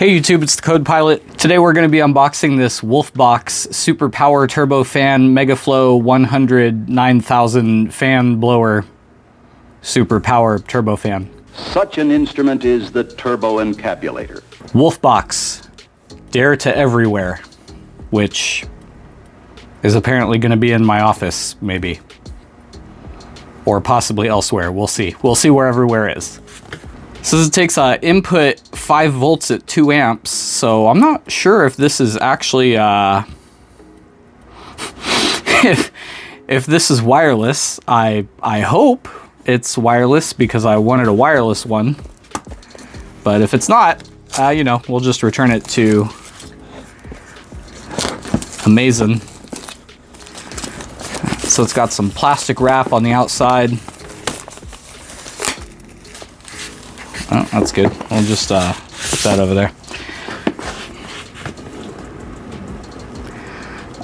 Hey YouTube, it's the Code Pilot. Today we're going to be unboxing this Wolfbox Super Power Turbo Fan Mega Flow 109,000 fan blower Super Power Turbo Fan. Such an instrument is the turbo encabulator. Wolfbox Dare to Everywhere, which is apparently going to be in my office, maybe. Or possibly elsewhere. We'll see. We'll see where everywhere is. So this takes input 5 volts at 2 amps, so I'm not sure if this is actually, if this is wireless. I hope it's wireless because I wanted a wireless one. But if it's not, you know, we'll just return it to Amazon. So it's got some plastic wrap on the outside. Oh, that's good. We'll just put that over there.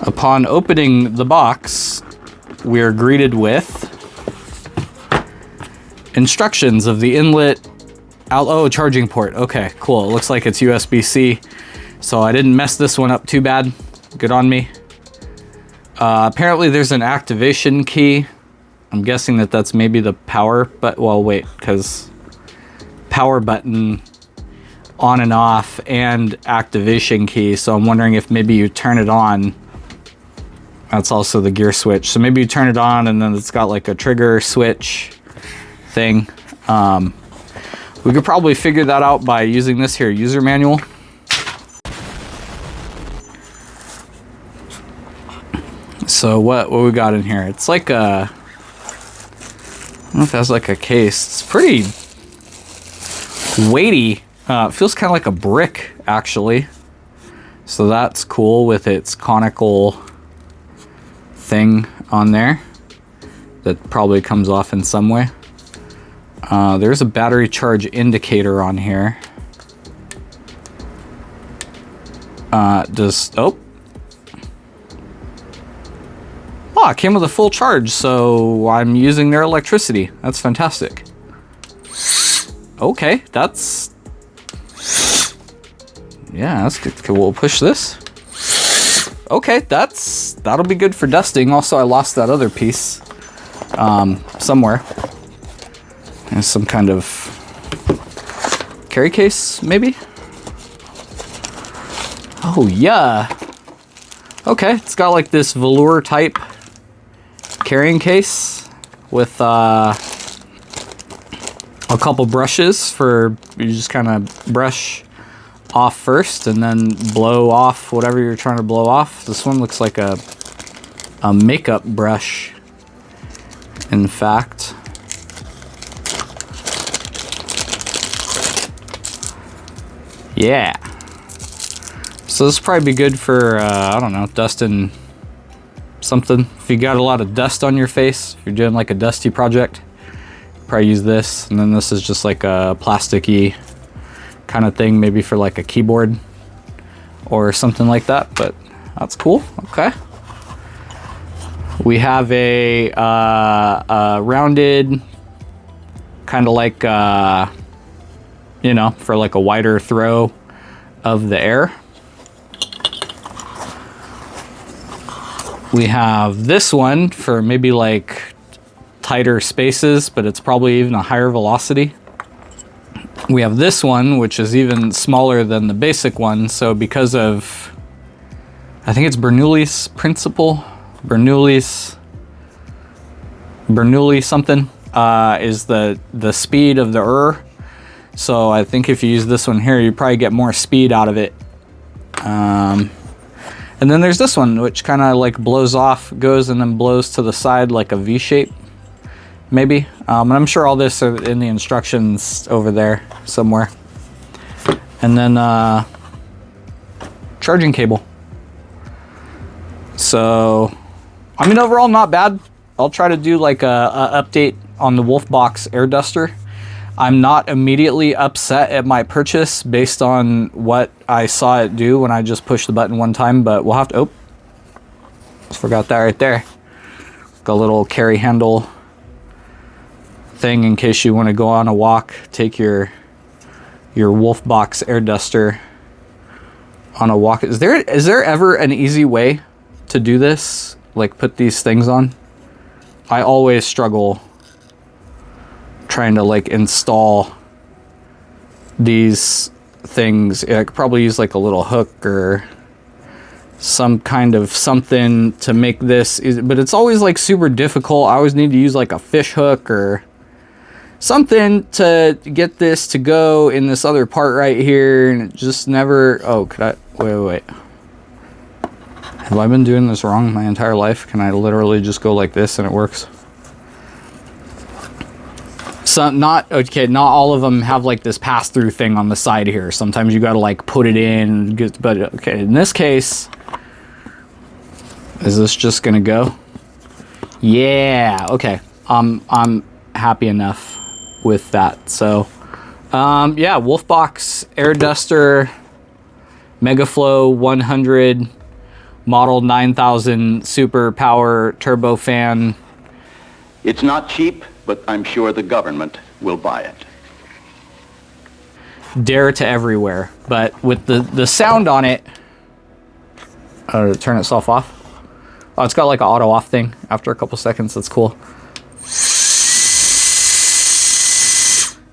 Upon opening the box, we are greeted with instructions of the inlet. Oh, charging port. Okay, cool. It looks like it's USB-C. So I didn't mess this one up too bad. Good on me. Apparently there's an activation key. I'm guessing that that's maybe the power, but well, wait, because power button on and off and activation key, so I'm wondering if maybe you turn it on. That's also the gear switch, so maybe you turn it on and then it's got like a trigger switch thing. We could probably figure that out by using this here user manual. So what we got in here, it's like a, I don't know if that's like a case. It's pretty weighty. It feels kind of like a brick, actually. So that's cool with its conical thing on there that probably comes off in some way. There's a battery charge indicator on here. Oh, it came with a full charge, so I'm using their electricity. That's fantastic. Okay, that's... yeah, that's good. Okay, we'll push this. Okay, that'll be good for dusting. Also, I lost that other piece somewhere. There's some kind of carry case, maybe? Oh, yeah. Okay, it's got like this velour type carrying case with a couple brushes for you just kind of brush off first and then blow off whatever you're trying to blow off. This one looks like a makeup brush, in fact. Yeah. So this will probably be good for, I don't know, dusting something. If you got a lot of dust on your face, if you're doing like a dusty project, probably use this. And then this is just like a plasticky kind of thing, maybe for like a keyboard or something like that, but that's cool. Okay. We have a rounded kind of like, you know, for like a wider throw of the air. We have this one for maybe like tighter spaces, but it's probably even a higher velocity. We have this one, which is even smaller than the basic one. So because of, I think it's Bernoulli's principle, Bernoulli something, is the speed of the So I think if you use this one here, you probably get more speed out of it. And then there's this one, which kind of like blows off, goes and then blows to the side like a V shape, maybe. And I'm sure all this are in the instructions over there somewhere. And then charging cable. So, I mean, overall not bad. I'll try to do like a update on the Wolfbox air duster. I'm not immediately upset at my purchase based on what I saw it do when I just pushed the button one time, but we'll have to, oh, just forgot that right there. Got a little carry handle thing in case you want to go on a walk, take your Wolfbox air duster on a walk. Is there ever an easy way to do this? Like put these things on? I always struggle trying to like install these things. I could probably use like a little hook or some kind of something to make this, but it's always like super difficult. I always need to use like a fish hook or something to get this to go in this other part right here, and it just never. Oh, could I wait. Have I been doing this wrong my entire life? Can I literally just go like this and it works? Not all of them have like this pass-through thing on the side here. Sometimes you gotta like put it in, but okay, in this case, is this just gonna go? Yeah, okay. I'm happy enough with that. So, yeah, Wolfbox Air Duster Mega Flow 100 Model 9000 Super Power Turbo Fan. It's not cheap, but I'm sure the government will buy it. Dare to everywhere, but with the sound on it. Turn itself off. Oh, it's got like an auto off thing after a couple seconds. That's cool.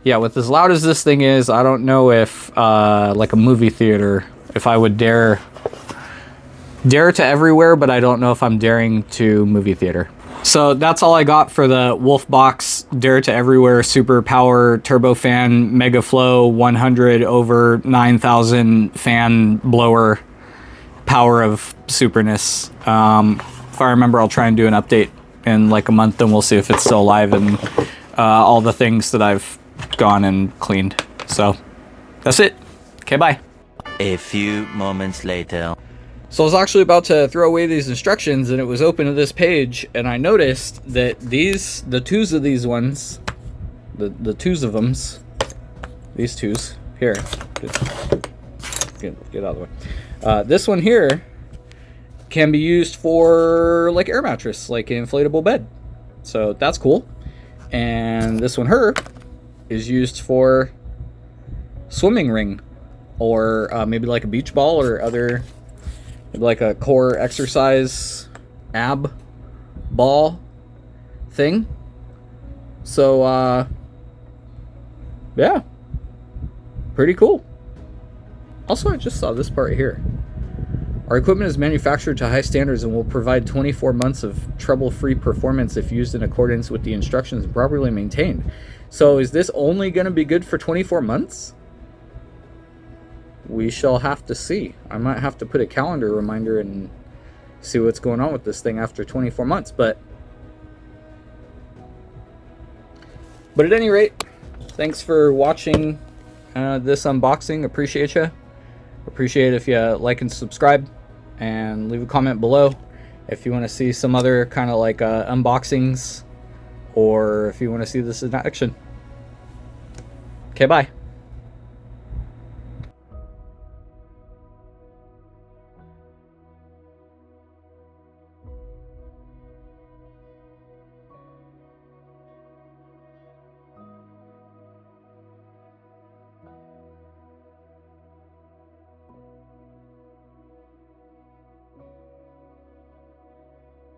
Yeah, with as loud as this thing is, I don't know if like a movie theater, if I would dare to everywhere, but I don't know if I'm daring to movie theater. So that's all I got for the Wolfbox Dare to Everywhere Super Power Turbo Fan Mega Flow 100 over 9000 fan blower power of superness. If I remember, I'll try and do an update in like a month, and we'll see if it's still alive and all the things that I've gone and cleaned. So that's it. Okay, bye. A few moments later. So I was actually about to throw away these instructions, and it was open to this page, and I noticed that the twos of these ones, the twos of them's, these twos here, get out of the way. This one here can be used for like air mattress, like an inflatable bed. So that's cool. And this one here is used for swimming ring, or maybe like a beach ball or other. Like a core exercise ab ball thing. So yeah, pretty cool. Also, I just saw this part here. Our equipment is manufactured to high standards and will provide 24 months of trouble-free performance if used in accordance with the instructions and properly maintained. So is this only going to be good for 24 months? We shall have to see. I might have to put a calendar reminder and see what's going on with this thing after 24 months. But at any rate, thanks for watching this unboxing. Appreciate you. Appreciate if you like and subscribe, and leave a comment below if you want to see some other kind of like unboxings, or if you want to see this in action. Okay, bye.